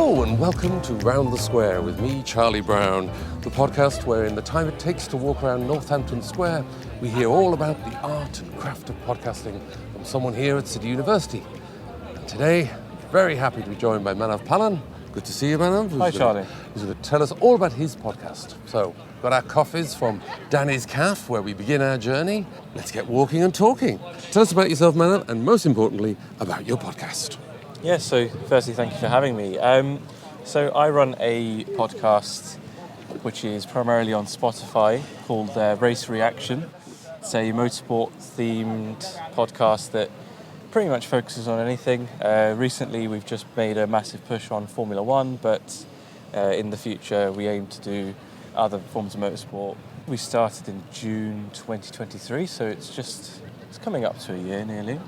Hello and welcome to Round the Square with me, Charlie Brown, the podcast where in the time it takes to walk around Northampton Square, we hear all about the art and craft of podcasting from someone here at City University. And today, very happy to be joined by Manav Pallan. Good to see you, Manav. Hi, Charlie. He's going to tell us all about his podcast. So, got our coffees from Danny's Cafe, where we begin our journey. Let's get walking and talking. Tell us about yourself, Manav, and most importantly, about your podcast. Yes, so firstly, thank you for having me. So I run a podcast which is primarily on Spotify called Race Reaction. It's a motorsport-themed podcast that pretty much focuses on anything. Recently, we've just made a massive push on Formula One, but in the future, we aim to do other forms of motorsport. We started in June 2023, so it's coming up to a year nearly.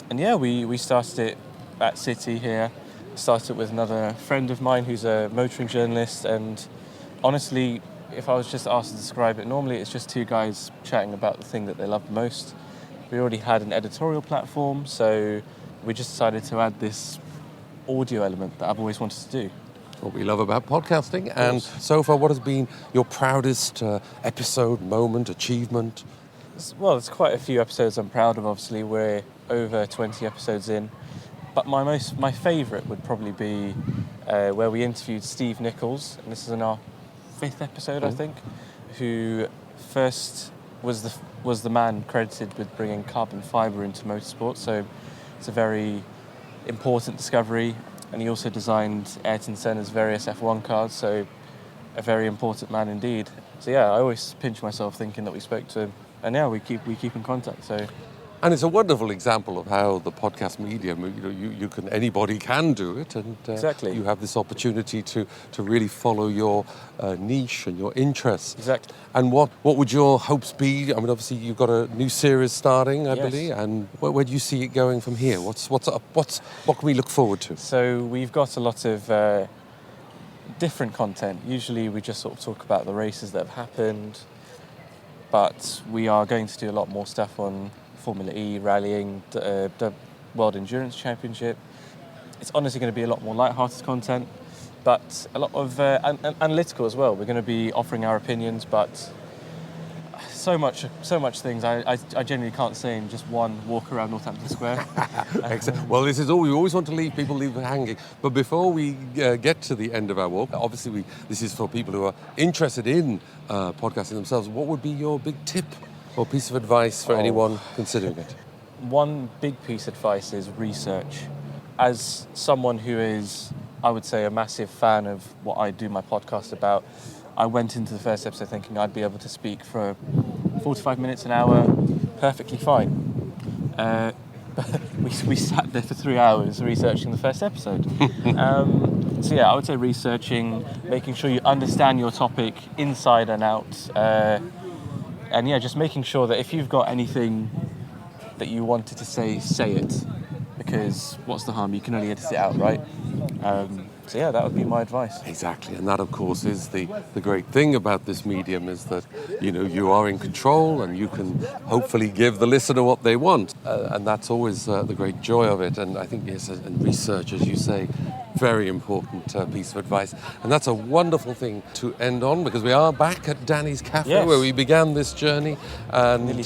And yeah, we started it at City here. Started with another friend of mine who's a motoring journalist, and honestly, if I was just asked to describe it, normally it's just two guys chatting about the thing that they love the most. We already had an editorial platform, so we just decided to add this audio element that I've always wanted to do. What we love about podcasting. And so far, what has been your proudest episode, moment, achievement? Well, there's quite a few episodes I'm proud of, obviously. We're over 20 episodes in. But my favourite would probably be where we interviewed Steve Nichols, and this is in our 5th episode, I think, who first was the man credited with bringing carbon fibre into motorsport. So it's a very important discovery, and he also designed Ayrton Senna's various F1 cars. So a very important man indeed. So yeah, I always pinch myself thinking that we spoke to him, and yeah, we keep in contact. So. And it's a wonderful example of how the podcast medium, anybody can do it, and exactly. You have this opportunity to really follow your niche and your interests. Exactly. And what would your hopes be? I mean, obviously you've got a new series starting, I believe, and where do you see it going from here? What's up? What can we look forward to? So we've got a lot of different content. Usually we just sort of talk about the races that have happened, but we are going to do a lot more stuff on Formula E, rallying, the World Endurance Championship. It's honestly going to be a lot more light-hearted content, but a lot of analytical as well. We're going to be offering our opinions, but so much things I genuinely can't say in just one walk around Northampton Square. Well, this is all. We always want to leave people hanging. But before we get to the end of our walk, obviously this is for people who are interested in podcasting themselves. What would be your big tip or piece of advice for anyone considering it? One big piece of advice is research. As someone who is, I would say, a massive fan of what I do my podcast about, I went into the first episode thinking I'd be able to speak for 45 minutes, an hour, perfectly fine. We sat there for 3 hours researching the first episode. So yeah, I would say researching, making sure you understand your topic inside and out, and yeah, just making sure that if you've got anything that you wanted to say it, because what's the harm? You can only edit it out, right? So yeah, that would be my advice. Exactly, and that of course is the great thing about this medium, is that you are in control and you can hopefully give the listener what they want, and that's always the great joy of it. And I think yes, and research, as you say, very important piece of advice, and that's a wonderful thing to end on, because we are back at Danny's Cafe, where we began this journey, and nearly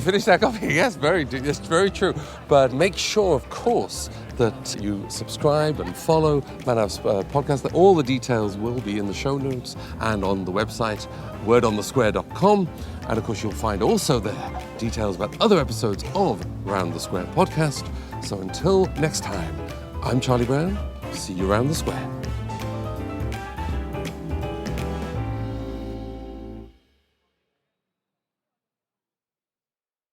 finished our coffee. Yes, very true. But make sure, of course, that you subscribe and follow Manav's podcast. All the details will be in the show notes and on the website wordonthesquare.com, and of course you'll find also there details about other episodes of Round the Square podcast. So until next time, I'm Charlie Brown. See you around the square.